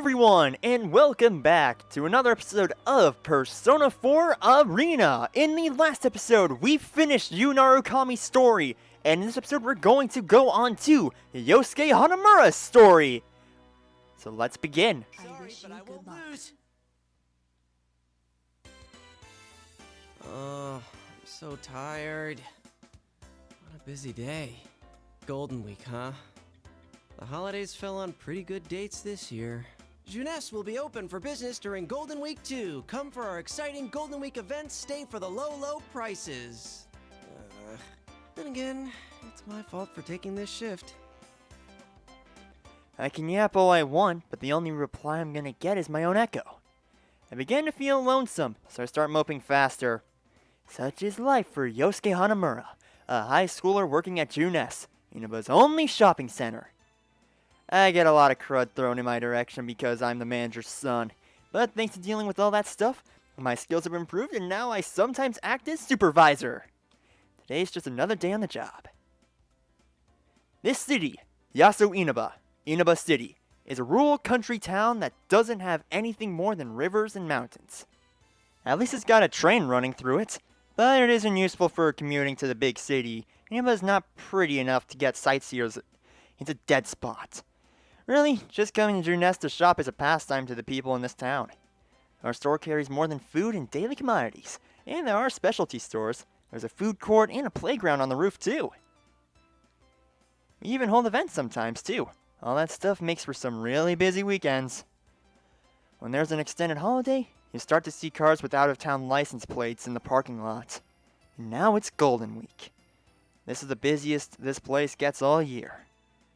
everyone, and welcome back to another episode of Persona 4 Arena. In the last episode, we finished Yu Narukami's story, and in this episode we're going to go on to Yosuke Hanamura's story. So let's begin. Sorry, but I won't lose. Oh, I'm so tired. What a busy day. Golden Week, huh? The holidays fell on pretty good dates this year. Jeunesse will be open for business during Golden Week 2. Come for our exciting Golden Week events, stay for the low prices. Then again, it's my fault for taking this shift. I can yap all I want, but the only reply I'm gonna get is my own echo. I begin to feel lonesome, so I start moping faster. Such is life for Yosuke Hanamura, a high schooler working at Jeunesse, Inaba's only shopping center. I get a lot of crud thrown in my direction because I'm the manager's son, but thanks to dealing with all that stuff, my skills have improved and now I sometimes act as supervisor. Today's just another day on the job. This city, Yasu Inaba, Inaba City, is a rural country town that doesn't have anything more than rivers and mountains. At least it's got a train running through it, but it isn't useful for commuting to the big city. Inaba's not pretty enough to get sightseers. It's a dead spot. Really, just coming to Jeunesse to shop is a pastime to the people in this town. Our store carries more than food and daily commodities, and there are specialty stores. There's a food court and a playground on the roof too. We even hold events sometimes too. All that stuff makes for some really busy weekends. When there's an extended holiday, you start to see cars with out-of-town license plates in the parking lot. And now it's Golden Week. This is the busiest this place gets all year.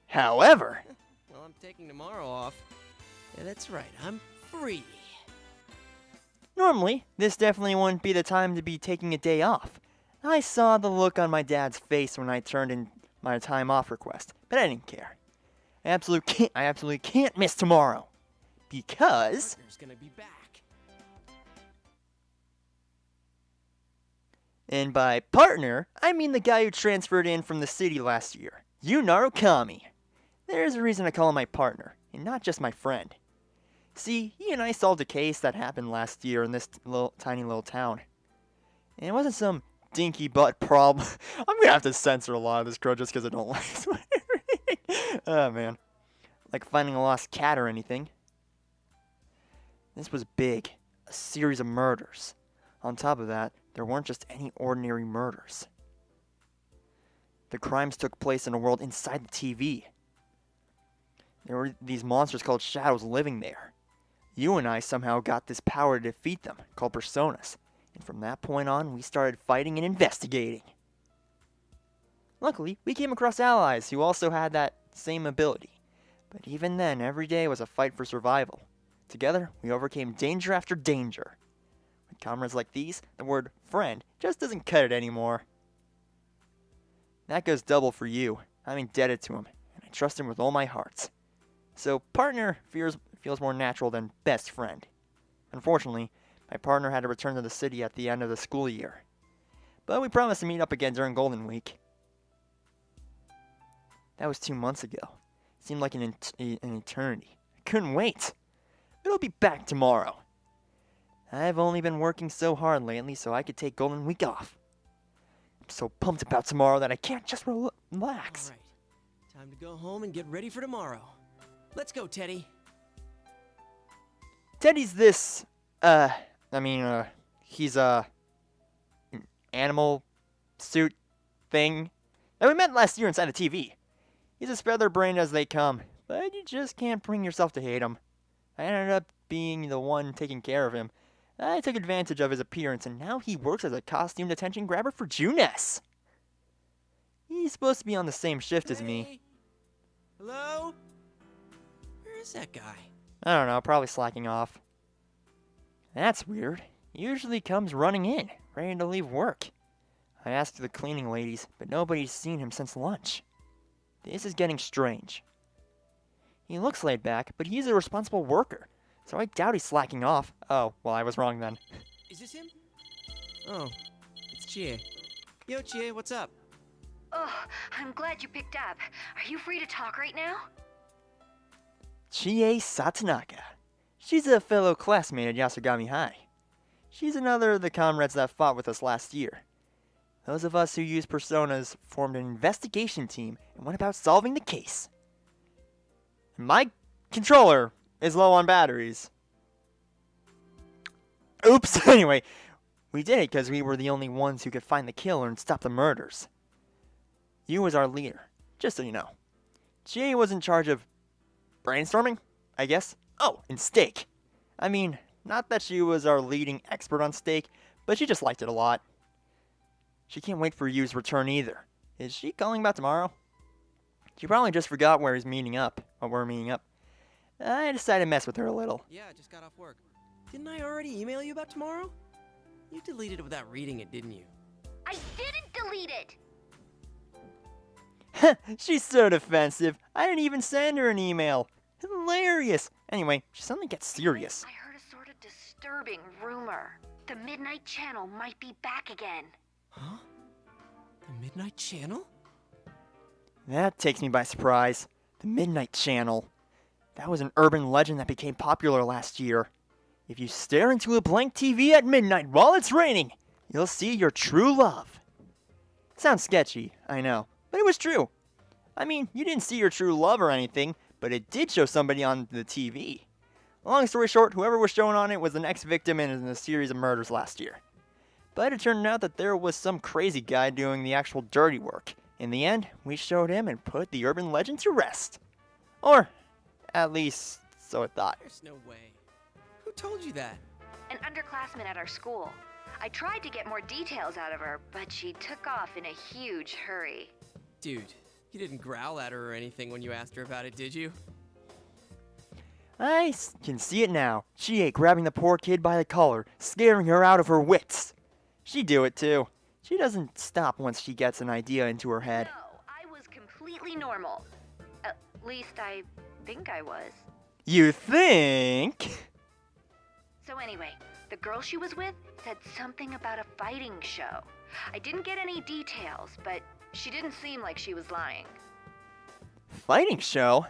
However, Well, I'm taking tomorrow off. Yeah, that's right, I'm free. normally, this definitely wouldn't be the time to be taking a day off. I saw the look on my dad's face when I turned in my time off request, but I didn't care. I absolutely can't miss tomorrow. Because Partner's gonna be back. and by partner, I mean the guy who transferred in from the city last year, Yu Narukami. There's a reason I call him my partner, and not just my friend. See, he and I solved a case that happened last year in this tiny little town. And it wasn't some dinky butt problem. I'm gonna have to censor a lot of this crud just because I don't like swearing. Oh man. Like finding a lost cat or anything. This was big. A series of murders. On top of that, there weren't just any ordinary murders. The crimes took place in a world inside the TV. There were these monsters called shadows living there. You and I somehow got this power to defeat them, called personas. And from that point on, we started fighting and investigating. Luckily, we came across allies who also had that same ability. But even then, every day was a fight for survival. Together, we overcame danger after danger. With comrades like these, the word friend just doesn't cut it anymore. That goes double for you. I'm indebted to him, and I trust him with all my heart. So partner feels more natural than best friend. Unfortunately, my partner had to return to the city at the end of the school year. But we promised to meet up again during Golden Week. That was 2 months ago. It seemed like an eternity. I couldn't wait. But I'll be back tomorrow. I've only been working so hard lately so I could take Golden Week off. I'm so pumped about tomorrow that I can't just relax. All right, time to go home and get ready for tomorrow. Let's go, Teddy. Teddy's this, he's an animal suit thing that we met last year inside the TV. He's as featherbrained as they come, but you just can't bring yourself to hate him. I ended up being the one taking care of him. I took advantage of his appearance, and now he works as a costume attention grabber for Jeunesse. He's supposed to be on the same shift as me. Hey? Hello? Where is that guy? I don't know, probably slacking off. That's weird. He usually comes running in, ready to leave work. I asked the cleaning ladies, but nobody's seen him since lunch. This is getting strange. He looks laid back, but he's a responsible worker, so I doubt he's slacking off. Oh, well, I was wrong then. Is this him? Oh, it's Chie. Yo, Chie, what's up? Oh, I'm glad you picked up. Are you free to talk right now? Chie Satonaka. She's a fellow classmate at Yasugami High. She's another of the comrades that fought with us last year. Those of us who used personas formed an investigation team and went about solving the case. My controller is low on batteries. Oops, anyway, we did it because we were the only ones who could find the killer and stop the murders. You was our leader, just so you know. Jay was in charge of brainstorming, I guess. Oh, and steak. I mean, not that she was our leading expert on steak, but she just liked it a lot. She can't wait for Yu's return either. Is she calling about tomorrow? She probably just forgot where we're meeting up. I decided to mess with her a little. Yeah, I just got off work. Didn't I already email you about tomorrow? You deleted it without reading it, didn't you? I didn't delete it! She's so defensive. I didn't even send her an email. Hilarious. Anyway, she suddenly gets serious. I heard a sort of disturbing rumor. The Midnight Channel might be back again. Huh? The Midnight Channel? That takes me by surprise. The Midnight Channel. That was an urban legend that became popular last year. If you stare into a blank TV at midnight while it's raining, you'll see your true love. Sounds sketchy, I know, but it was true. I mean, you didn't see your true love or anything, but it did show somebody on the TV. Long story short, whoever was shown on it was the next victim in a series of murders last year. But it turned out that there was some crazy guy doing the actual dirty work. In the end, we showed him and put the urban legend to rest. Or, at least, so I thought. There's no way. Who told you that? An underclassman at our school. I tried to get more details out of her, but she took off in a huge hurry. Dude, you didn't growl at her or anything when you asked her about it, did you? I can see it now. She ate, grabbing the poor kid by the collar, scaring her out of her wits. She'd do it too. She doesn't stop once she gets an idea into her head. No, I was completely normal. At least I think I was. You think? So anyway, the girl she was with said something about a fighting show. I didn't get any details, but she didn't seem like she was lying. Fighting show?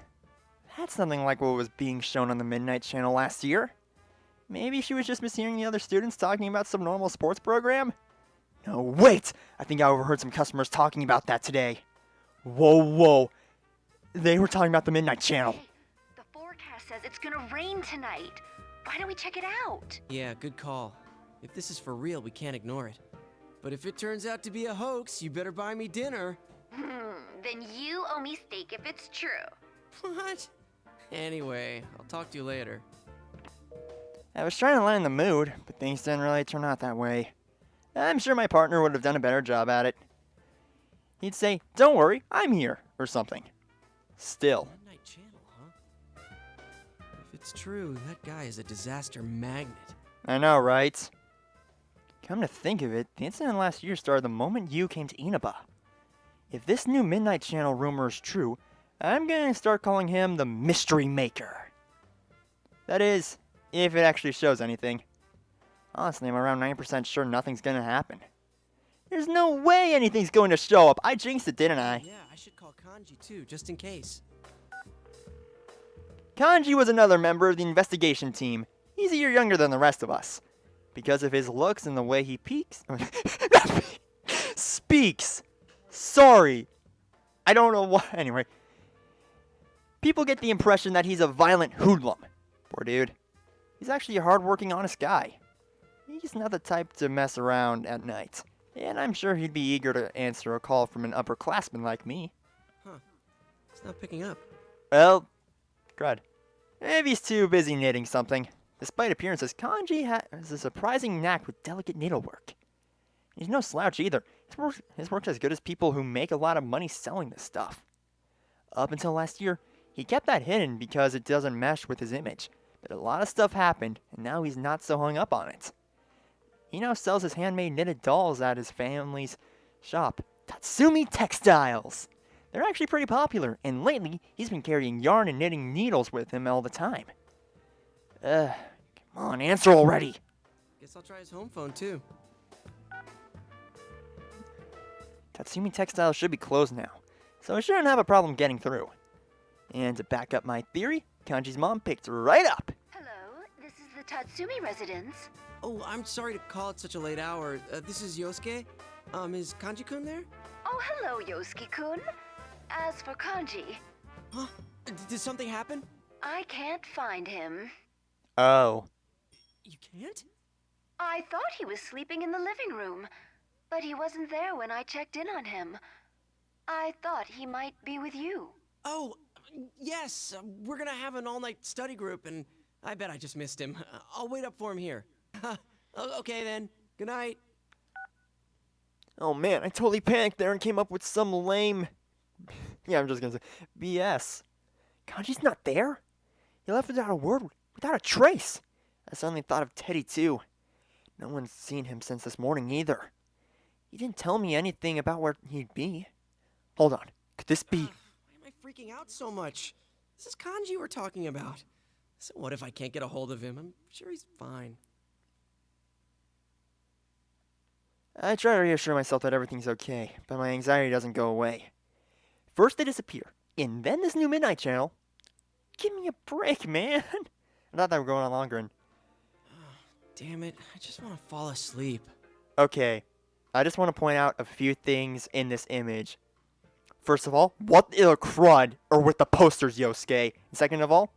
That's something like what was being shown on the Midnight Channel last year. Maybe she was just mishearing the other students talking about some normal sports program? No, wait! I think I overheard some customers talking about that today. Whoa. They were talking about the Midnight Channel. Hey, the forecast says it's gonna rain tonight. Why don't we check it out? Yeah, good call. If this is for real, we can't ignore it. But if it turns out to be a hoax, you better buy me dinner. Then you owe me steak if it's true. What? Anyway, I'll talk to you later. I was trying to lighten the mood, but things didn't really turn out that way. I'm sure my partner would have done a better job at it. He'd say, "Don't worry, I'm here," or something. Still. Midnight Channel, huh? If it's true, that guy is a disaster magnet. I know, right? Come to think of it, the incident last year started the moment you came to Inaba. If this new Midnight Channel rumor is true, I'm gonna start calling him the Mystery Maker. That is, if it actually shows anything. Honestly, I'm around 90% sure nothing's gonna happen. There's no way anything's going to show up. I jinxed it, didn't I? Yeah, I should call Kanji too, just in case. Kanji was another member of the investigation team. He's a year younger than the rest of us. Because of his looks and the way he speaks. Sorry. I don't know why. Anyway. People get the impression that he's a violent hoodlum. Poor dude. He's actually a hardworking, honest guy. He's not the type to mess around at night. And I'm sure he'd be eager to answer a call from an upperclassman like me. Huh. It's not picking up. Well, crud. Maybe he's too busy knitting something. Despite appearances, Kanji has a surprising knack with delicate needlework. He's no slouch either. His work's as good as people who make a lot of money selling this stuff. Up until last year, he kept that hidden because it doesn't mesh with his image. But a lot of stuff happened, and now he's not so hung up on it. He now sells his handmade knitted dolls at his family's shop, Tatsumi Textiles. They're actually pretty popular, and lately, he's been carrying yarn and knitting needles with him all the time. Come on, answer already! Guess I'll try his home phone too. Tatsumi Textiles should be closed now, so I shouldn't have a problem getting through. And to back up my theory, Kanji's mom picked right up. Hello, the Tatsumi residence. Oh, I'm sorry to call at such a late hour. This is Yosuke. Is Kanji-kun there? Oh, hello, Yosuke-kun. As for Kanji, Huh? Did something happen? I can't find him. Oh. You can't? I thought he was sleeping in the living room, but he wasn't there when I checked in on him. I thought he might be with you. Oh, yes. We're gonna have an all-night study group, and I bet I just missed him. I'll wait up for him here. Okay, then. Good night. Oh man, I totally panicked there and came up with some lame... yeah, I'm just gonna say BS. Kanji's not there? He left without a word, without a trace. I suddenly thought of Teddy too. No one's seen him since this morning either. He didn't tell me anything about where he'd be. Hold on, could this be... Why am I freaking out so much? This is Kanji we're talking about. So what if I can't get a hold of him? I'm sure he's fine. I try to reassure myself that everything's okay, but my anxiety doesn't go away. First they disappear, and then this new Midnight Channel. Give me a break, man. I thought they were going on longer and... Damn it, I just want to fall asleep. Okay, I just want to point out a few things in this image. First of all, what the crud are with the posters, Yosuke? And second of all,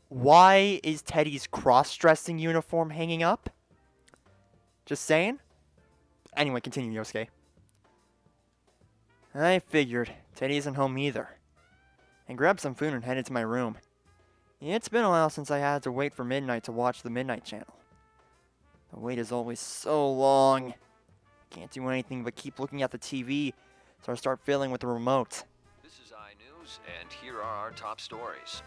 why is Teddy's cross-dressing uniform hanging up? Just saying. Anyway, continue, Yosuke. I figured Teddy isn't home either. I grabbed some food and headed to my room. It's been a while since I had to wait for midnight to watch the Midnight Channel. The wait is always so long. Can't do anything but keep looking at the TV, so I start fiddling with the remote. This is iNews, and here are our top stories.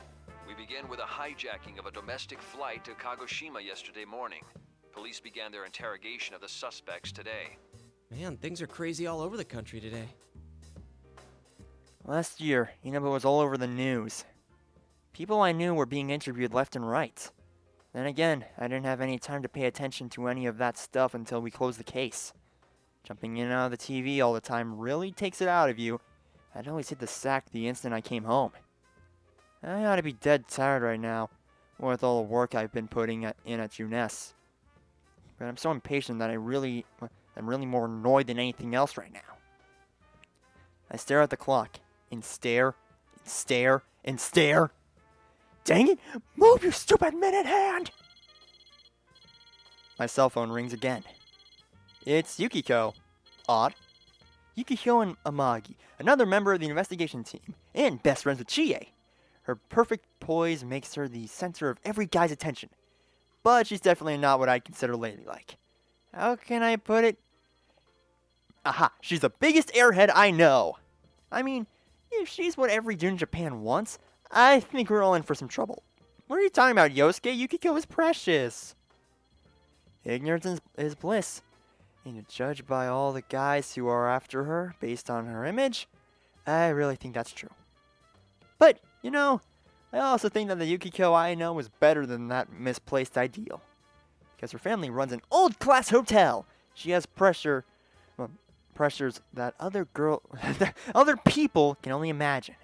We begin with a hijacking of a domestic flight to Kagoshima yesterday morning. Police began their interrogation of the suspects today. Man, things are crazy all over the country today. Last year, Inaba was all over the news. People I knew were being interviewed left and right. Then again, I didn't have any time to pay attention to any of that stuff until we closed the case. Jumping in and out of the TV all the time really takes it out of you. I'd always hit the sack the instant I came home. I ought to be dead tired right now, with all the work I've been putting in at Juness. But I'm so impatient that I'm really more annoyed than anything else right now. I stare at the clock, and stare, and stare, and stare. Dang it! Move, you stupid minute hand! My cell phone rings again. It's Yukiko. Odd. Yukiko and Amagi, another member of the investigation team, and best friends with Chie. Her perfect poise makes her the center of every guy's attention. But she's definitely not what I'd consider ladylike. How can I put it? Aha, she's the biggest airhead I know. I mean, if she's what every dude in Japan wants, I think we're all in for some trouble. What are you talking about, Yosuke? Yukiko is precious. Ignorance is bliss. And to judge by all the guys who are after her based on her image, I really think that's true. But, you know, I also think that the Yukiko I know is better than that misplaced ideal. Because her family runs an old-class hotel. She has pressures that other people can only imagine.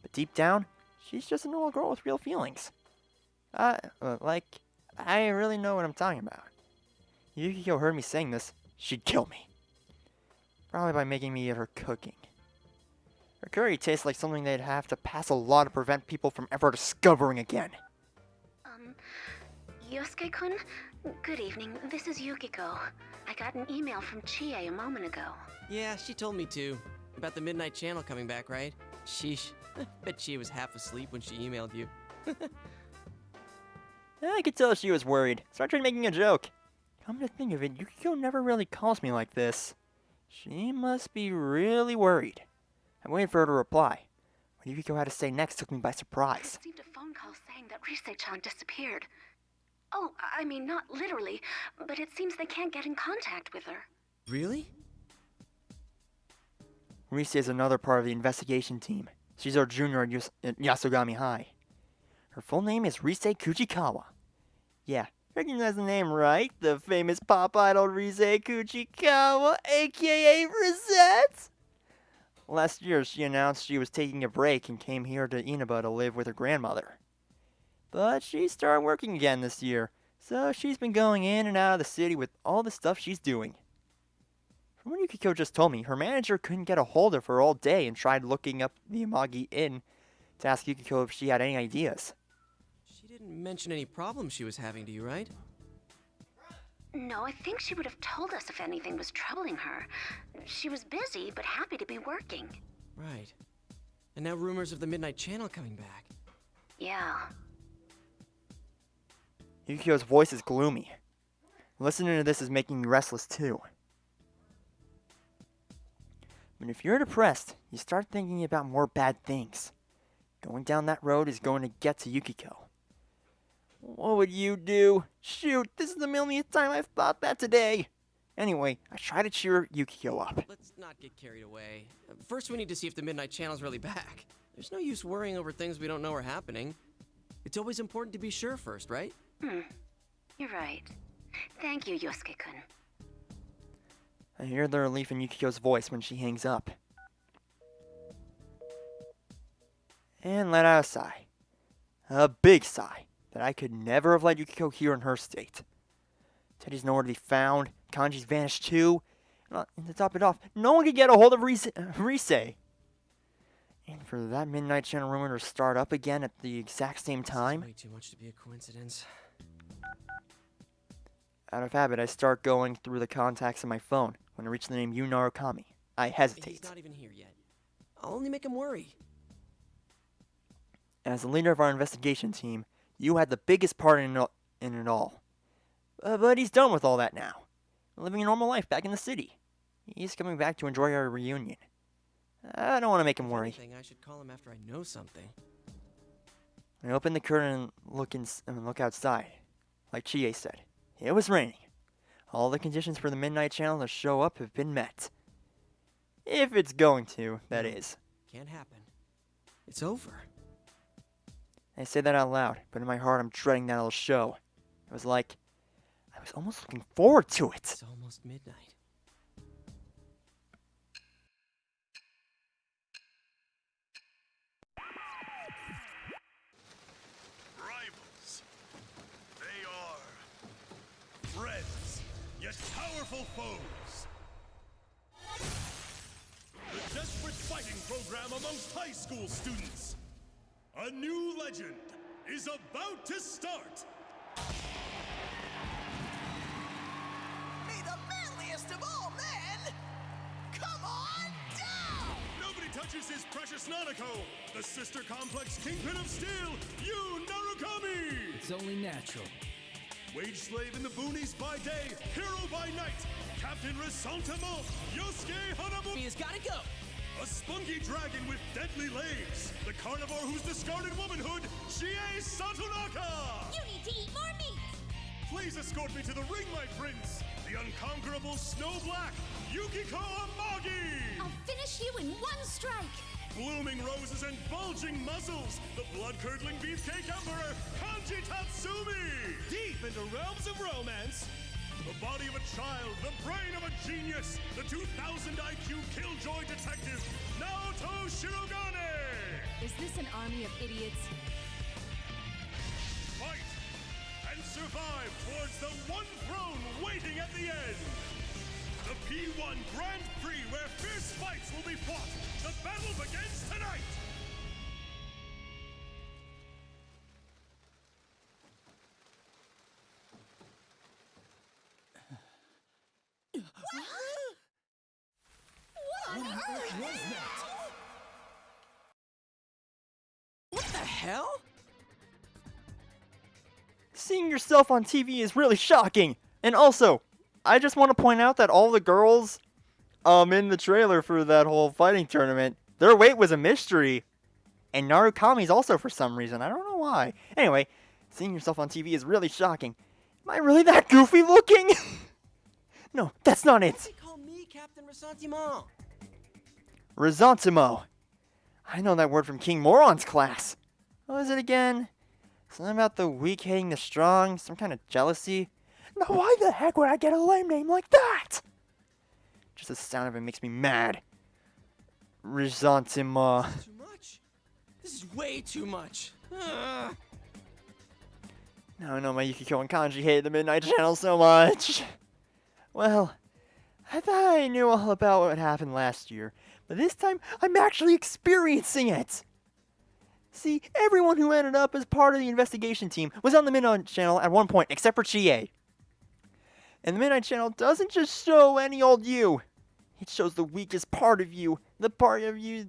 But deep down, she's just a normal girl with real feelings. I really know what I'm talking about. If Yukiko heard me saying this, she'd kill me. Probably by making me eat her cooking. Her curry tastes like something they'd have to pass a law to prevent people from ever discovering again. Yosuke-kun? Good evening. This is Yukiko. I got an email from Chie a moment ago. Yeah, she told me too. About the Midnight Channel coming back, right? Sheesh. Bet she was half asleep when she emailed you. I could tell she was worried, so I tried making a joke. Come to think of it, Yukiko never really calls me like this. She must be really worried. I waited for her to reply. What Yukiko had to say next took me by surprise. I received a phone call saying that Rise-chan disappeared. Oh, I mean, not literally, but it seems they can't get in contact with her. Really? Rise is another part of the investigation team. She's our junior at Yasogami High. Her full name is Rise Kujikawa. Yeah, recognize the name, right? The famous pop idol Rise Kujikawa, aka Rosette! Last year, she announced she was taking a break and came here to Inaba to live with her grandmother. But she started working again this year, so she's been going in and out of the city with all the stuff she's doing. From what Yukiko just told me, her manager couldn't get a hold of her all day and tried looking up the Imagi Inn to ask Yukiko if she had any ideas. She didn't mention any problems she was having to you, right? No, I think she would have told us if anything was troubling her. She was busy, but happy to be working. Right. And now rumors of the Midnight Channel coming back. Yeah. Yukiko's voice is gloomy. Listening to this is making me restless too. But if you're depressed, you start thinking about more bad things. Going down that road is going to get to Yukiko. What would you do? Shoot, this is the millionth time I've thought that today. Anyway, I try to cheer Yukiko up. Let's not get carried away. First, we need to see if the Midnight Channel's really back. There's no use worrying over things we don't know are happening. It's always important to be sure first, right? You're right. Thank you, Yosuke-kun. I hear the relief in Yukiko's voice when she hangs up. And let out a sigh. A big sigh that I could never have let Yukiko hear in her state. Teddy's nowhere to be found. Kanji's vanished too. And to top it off, no one could get a hold of Rise. And for that Midnight Channel rumor to start up again at the exact same time. Way too much to be a coincidence. Out of habit, I start going through the contacts on my phone. When I reach the name Yu Narukami, I hesitate. He's not even here yet. I'll only make him worry. As the leader of our investigation team, you had the biggest part in it all. But he's done with all that now. Living a normal life back in the city. He's coming back to enjoy our reunion. I don't want to make him worry. If anything, I should call him after I know something. I open the curtain and look outside. Like Chie said, it was raining. All the conditions for the Midnight Channel to show up have been met. If it's going to, that is. Can't happen. It's over. I say that out loud, but in my heart I'm dreading that it'll show. It was like, I was almost looking forward to it. It's almost midnight. Rivals. They are friends, yet powerful foes. The desperate fighting program amongst high school students. A new legend is about to start. May the manliest of all men come on down! Nobody touches his precious Nanako, the sister complex kingpin of steel, Yu Narukami! It's only natural. Wage slave in the boonies by day, hero by night, Captain Ressentiment, Yosuke Hanamu! He has gotta go! A spunky dragon with deadly legs, the carnivore who's discarded womanhood, Chie Satonaka! You need to eat more meat! Please escort me to the ring, my prince, the unconquerable Snow Black, Yukiko Amagi! I'll finish you in one strike! Blooming roses and bulging muzzles, the blood-curdling beefcake emperor, Kanji Tatsumi! Deep into realms of romance, the body of a child, the brain of a genius, the 2000 IQ killjoy detective, Naoto Shirogane! Is this an army of idiots? Fight and survive towards the one throne waiting at the end! The P1 Grand Prix where fierce fights will be fought! The battle begins tonight! What the hell? Seeing yourself on TV is really shocking. And also, I just want to point out that all the girls in the trailer for that whole fighting tournament, their weight was a mystery. And Narukami's also for some reason. I don't know why. Anyway, seeing yourself on TV is really shocking. Am I really that goofy looking? No, that's not it. They call me Captain Ressentiment. Ressentiment. I know that word from King Moron's class. What is it again? Something about the weak hating the strong, some kind of jealousy. Now why the heck would I get a lame name like that? Just the sound of it makes me mad. Ressentiment. Too much. This is way too much. Ugh. Now I know my Yukiko and Kanji hated the Midnight Channel so much. Well, I thought I knew all about what happened last year, but this time I'm actually experiencing it. See, everyone who ended up as part of the investigation team was on the Midnight Channel at one point, except for Chie. And the Midnight Channel doesn't just show any old you. It shows the weakest part of you, the part of you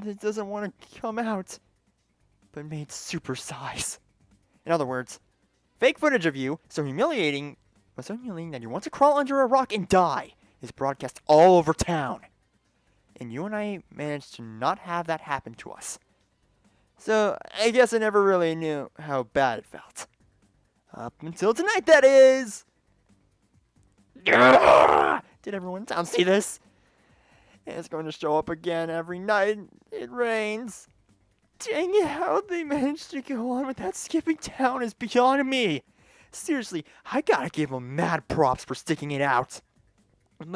that doesn't want to come out, but made supersize. In other words, fake footage of you so humiliating that you want to crawl under a rock and die is broadcast all over town. And you and I managed to not have that happen to us. So, I guess I never really knew how bad it felt. Up until tonight, that is! Did everyone in town see this? It's going to show up again every night. It rains. Dang it, how they managed to go on without skipping town is beyond me. Seriously, I gotta give them mad props for sticking it out. But,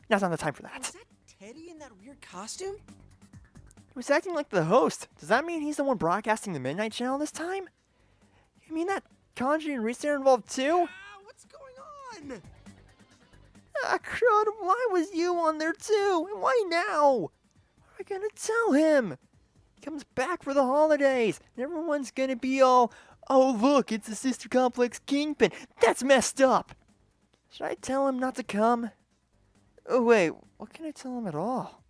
now's not the time for that. Was that Teddy in that weird costume? He was acting like the host. Does that mean he's the one broadcasting the Midnight Channel this time? You mean that Kanji and Risa are involved too? What's going on? Ah, crud, why was you on there too? And why now? What am I gonna tell him? He comes back for the holidays, and everyone's gonna be all, oh look, it's a Sister Complex Kingpin. That's messed up. Should I tell him not to come? Oh wait, what can I tell him at all?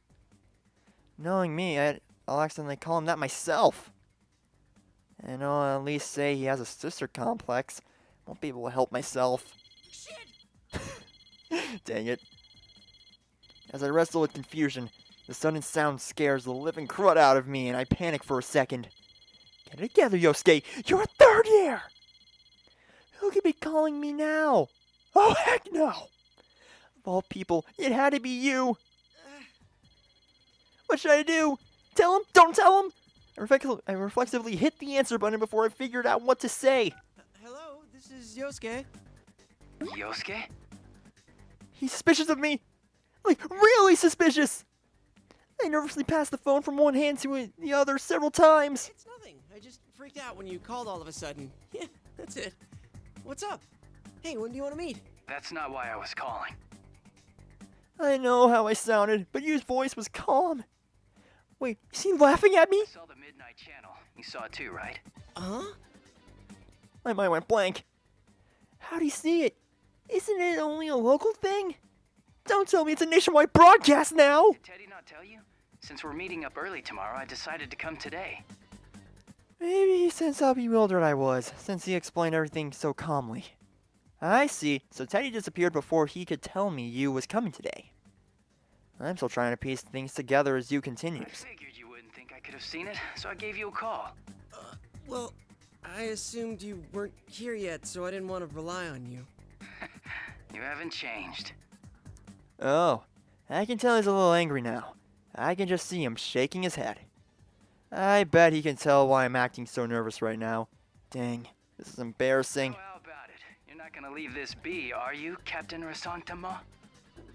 Knowing me, I'll accidentally call him that myself. And I'll at least say he has a sister complex. Won't be able to help myself. Shit! Dang it. As I wrestle with confusion, the sudden sound scares the living crud out of me and I panic for a second. Get it together, Yosuke! You're a third year! Who could be calling me now? Oh, heck no! Of all people, it had to be you! What should I do? Tell him? Don't tell him? I reflexively hit the answer button before I figured out what to say. Hello, this is Yosuke. Yosuke? He's suspicious of me! Like, really suspicious! I nervously passed the phone from one hand to the other several times. It's nothing. I just freaked out when you called all of a sudden. Yeah, that's it. What's up? Hey, when do you want to meet? That's not why I was calling. I know how I sounded, but your voice was calm. Wait, is he laughing at me? I saw the Midnight Channel. You saw it too, right? Huh? My mind went blank. How'd he see it? Isn't it only a local thing? Don't tell me it's a nationwide broadcast now! Did Teddy not tell you? Since we're meeting up early tomorrow, I decided to come today. Maybe he sensed how bewildered I was, since he explained everything so calmly. I see, so Teddy disappeared before he could tell me you was coming today. I'm still trying to piece things together as you I continues. figured you wouldn't think I could have seen it, so I gave you a call. Well, I assumed you weren't here yet, so I didn't want to rely on you. You haven't changed. Oh, I can tell he's a little angry now. I can just see him shaking his head. I bet he can tell why I'm acting so nervous right now. Dang, this is embarrassing. So how about it? You're not gonna leave this be, are you, Captain Ressentiment?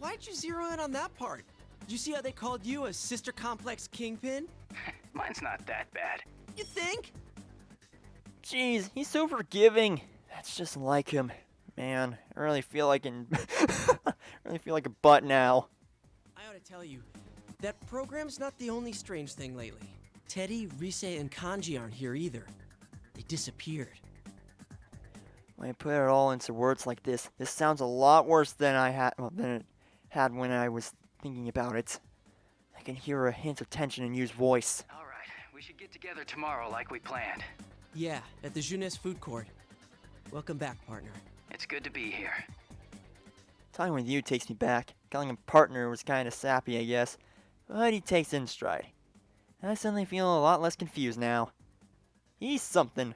Why'd you zero in on that part? Did you see how they called you a Sister Complex Kingpin? Mine's not that bad. You think? Jeez, he's so forgiving. That's just like him. Man, I really feel like a butt now. I ought to tell you, that program's not the only strange thing lately. Teddy, Rise, and Kanji aren't here either. They disappeared. When I put it all into words like this sounds a lot worse than it had when I was thinking about it. I can hear a hint of tension in Yu's voice. All right, we should get together tomorrow like we planned. Yeah, at the Jeunesse food court. Welcome back, partner. It's good to be here. Talking with you takes me back. Calling him partner was kind of sappy, I guess. But he takes it in stride. I suddenly feel a lot less confused now. He's something.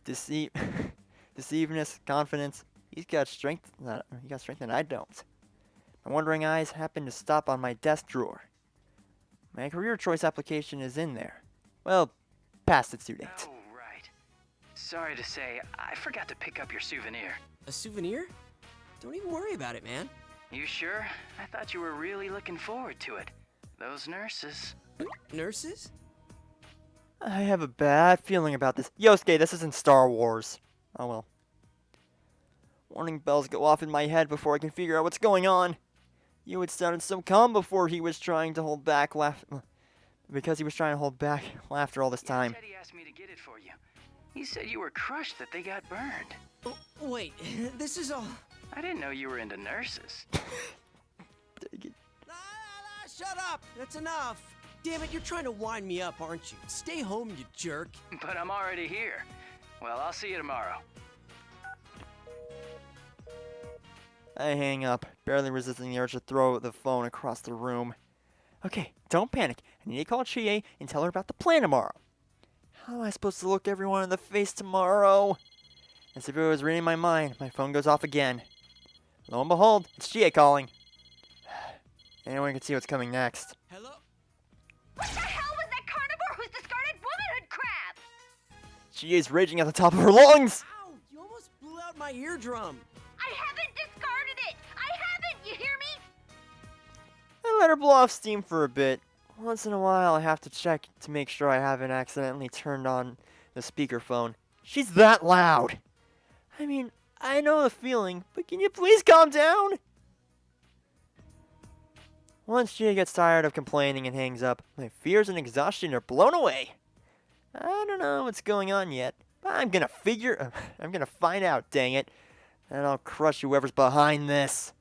Deceiveness, confidence. He got strength that I don't. My wandering eyes happen to stop on my desk drawer. My career choice application is in there. Well, past its due date. Oh, right. Sorry to say, I forgot to pick up your souvenir. A souvenir? Don't even worry about it, man. You sure? I thought you were really looking forward to it. Those nurses. Nurses? I have a bad feeling about this. Yosuke, this isn't Star Wars. Oh well. Warning bells go off in my head before I can figure out what's going on. You had sounded so calm before he was trying to hold back because he was trying to hold back laughter all this time. Teddy asked me to get it for you. He said you were crushed that they got burned. Oh, wait, this is all. I didn't know you were into nurses. Shut up! That's enough! Damn it, you're trying to wind me up, aren't you? Stay home, you jerk. But I'm already here. Well, I'll see you tomorrow. I hang up, barely resisting the urge to throw the phone across the room. Okay, don't panic. I need to call Chie and tell her about the plan tomorrow. How am I supposed to look everyone in the face tomorrow? As if it was reading my mind, my phone goes off again. Lo and behold, it's Chie calling. Anyone can see what's coming next. Hello? What the hell was that carnivore who's discarded womanhood crap? She is raging at the top of her lungs! Ow! You almost blew out my eardrum. I haven't discarded it! I haven't! You hear me? I let her blow off steam for a bit. Once in a while, I have to check to make sure I haven't accidentally turned on the speakerphone. She's that loud! I mean, I know the feeling, but can you please calm down? Once Gia gets tired of complaining and hangs up, my fears and exhaustion are blown away. I don't know what's going on yet, but I'm gonna find out, dang it. And I'll crush whoever's behind this.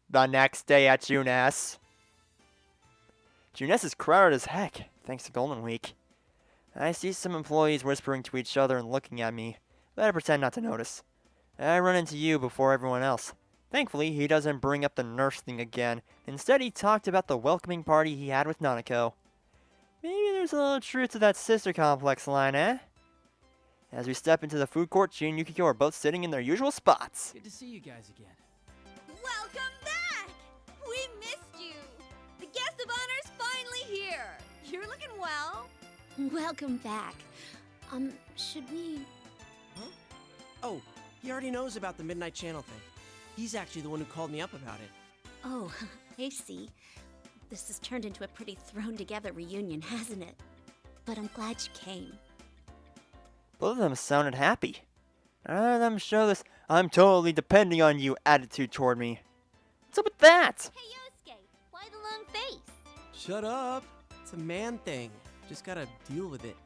The next day at Juness. Juness is crowded as heck, thanks to Golden Week. I see some employees whispering to each other and looking at me, but I pretend not to notice. I run into you before everyone else. Thankfully, he doesn't bring up the nurse thing again. Instead, he talked about the welcoming party he had with Nanako. Maybe there's a little truth to that sister complex line, eh? As we step into the food court, Chi and Yukiko are both sitting in their usual spots. Good to see you guys again. Welcome back! We missed you! The guest of honor's finally here! You're looking well. Welcome back. Should we... Huh? Oh, he already knows about the Midnight Channel thing. He's actually the one who called me up about it. Oh, I see. This has turned into a pretty thrown-together reunion, hasn't it? But I'm glad you came. Both of them sounded happy. None of them show this "I'm totally depending on you" attitude toward me. What's up with that? Hey, Yosuke, why the long face? Shut up! It's a man thing. Just gotta deal with it.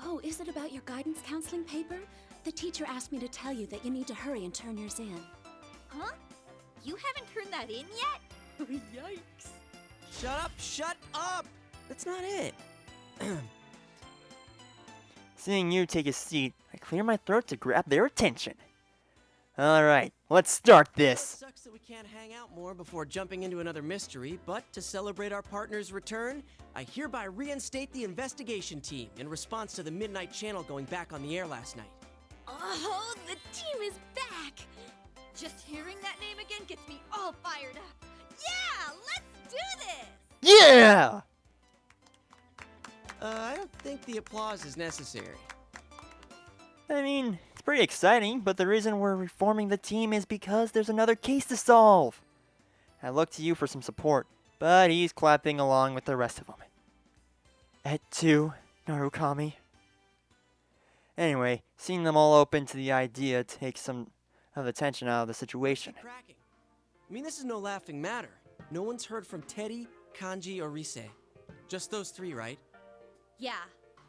Oh, is it about your guidance counseling paper? The teacher asked me to tell you that you need to hurry and turn yours in. Huh? You haven't turned that in yet? Yikes. Shut up! Shut up! That's not it. Seeing you take a seat, I clear my throat to grab their attention. Alright, let's start this. Sucks that we can't hang out more before jumping into another mystery, but to celebrate our partner's return, I hereby reinstate the investigation team in response to the Midnight Channel going back on the air last night. Oh, the team is back! Just hearing that name again gets me all fired up. Yeah, let's do this! Yeah! I don't think the applause is necessary. I mean, it's pretty exciting, but the reason we're reforming the team is because there's another case to solve. I look to you for some support, but he's clapping along with the rest of them. Et tu, Narukami? Anyway, seeing them all open to the idea takes some of the tension out of the situation. Cracking. I mean, this is no laughing matter. No one's heard from Teddy, Kanji, or Rise. Just those three, right? Yeah.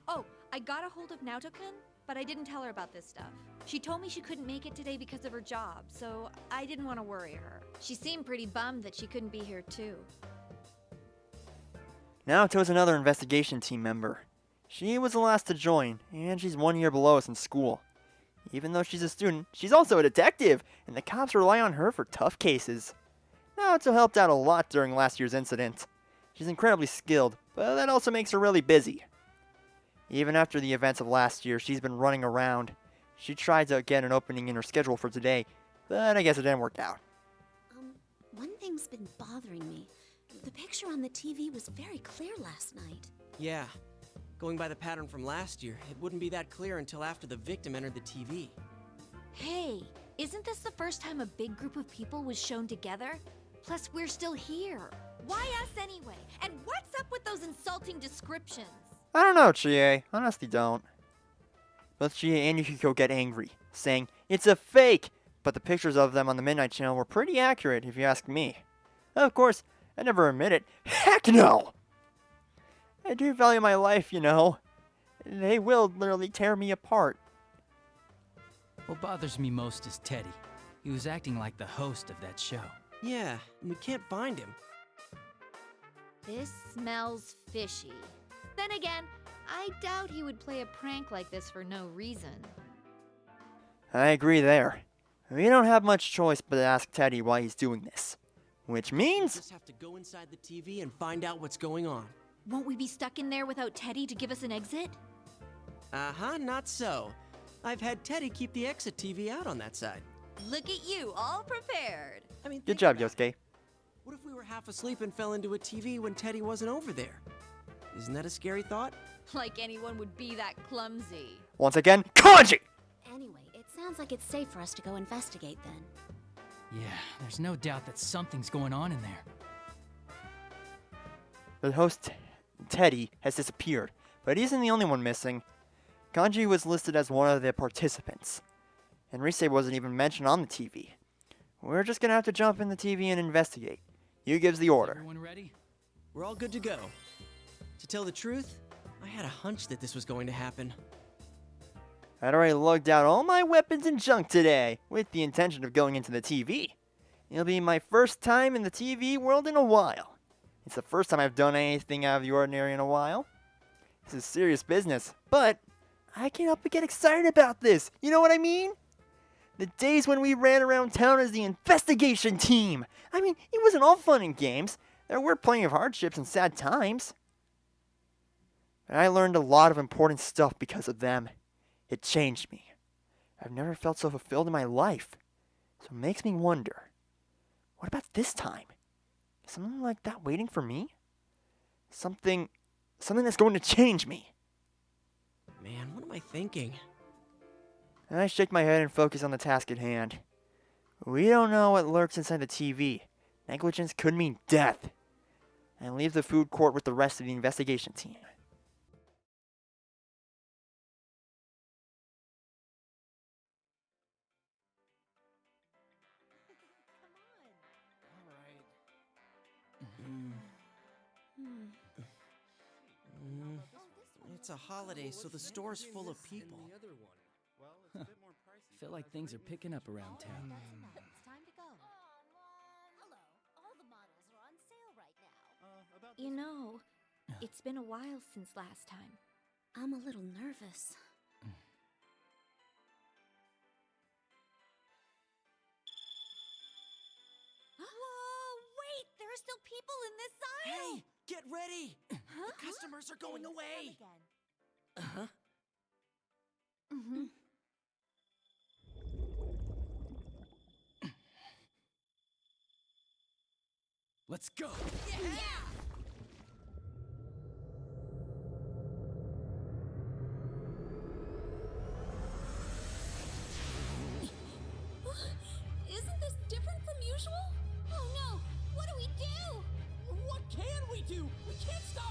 Oh, I got a hold of Naoto-kun, but I didn't tell her about this stuff. She told me she couldn't make it today because of her job, so I didn't want to worry her. She seemed pretty bummed that she couldn't be here too. Naoto's another investigation team member. She was the last to join, and she's 1 year below us in school. Even though she's a student, she's also a detective, and the cops rely on her for tough cases. Naoto helped out a lot during last year's incident. She's incredibly skilled, but that also makes her really busy. Even after the events of last year, she's been running around. She tried to get an opening in her schedule for today, but I guess it didn't work out. One thing's been bothering me. The picture on the TV was very clear last night. Yeah. Going by the pattern from last year, it wouldn't be that clear until after the victim entered the TV. Hey, isn't this the first time a big group of people was shown together? Plus, we're still here. Why us anyway? And what's up with those insulting descriptions? I don't know, Chie. Honestly, don't. Both Chie and Yukiko get angry, saying, "It's a fake!" But the pictures of them on the Midnight Channel were pretty accurate, if you ask me. Of course, I never admit it. Heck no! I do value my life, you know. They will literally tear me apart. What bothers me most is Teddy. He was acting like the host of that show. Yeah, and we can't find him. This smells fishy. Then again, I doubt he would play a prank like this for no reason. I agree there. We don't have much choice but to ask Teddy why he's doing this. Which We means... just have to go inside the TV and find out what's going on. Won't we be stuck in there without Teddy to give us an exit? Uh-huh, not so. I've had Teddy keep the exit TV out on that side. Look at you, all prepared. I mean, Good think job, about it. Yosuke. What if we were half asleep and fell into a TV when Teddy wasn't over there? Isn't that a scary thought? Like anyone would be that clumsy. Once again, Kanji! Anyway, it sounds like it's safe for us to go investigate then. Yeah, there's no doubt that something's going on in there. The host, Teddy, has disappeared, but he isn't the only one missing. Kanji was listed as one of the participants, and Rise wasn't even mentioned on the TV. We're just gonna have to jump in the TV and investigate. You gives the order. Everyone ready? We're all good to go. To tell the truth, I had a hunch that this was going to happen. I'd already lugged out all my weapons and junk today, with the intention of going into the TV. It'll be my first time in the TV world in a while. It's the first time I've done anything out of the ordinary in a while. This is serious business, but I can't help but get excited about this. You know what I mean? The days when we ran around town as the investigation team. I mean, it wasn't all fun and games. There were plenty of hardships and sad times. But I learned a lot of important stuff because of them. It changed me. I've never felt so fulfilled in my life. So it makes me wonder, what about this time? Is something like that waiting for me? Something that's going to change me. Man, what am I thinking? And I shake my head and focus on the task at hand. We don't know what lurks inside the TV. Negligence could mean death. And leave the food court with the rest of the investigation team. It's a holiday, so the store's full of people. Feel like things are picking up around town. It's time to go. Hello, all the models are on sale right now. You know, it's been a while since last time. I'm a little nervous. Whoa, wait! There are still people in this aisle! Hey, get ready! The customers are going away! Uh-huh. Let's go! Isn't this different from usual? Oh no! What do we do? What can we do? We can't stop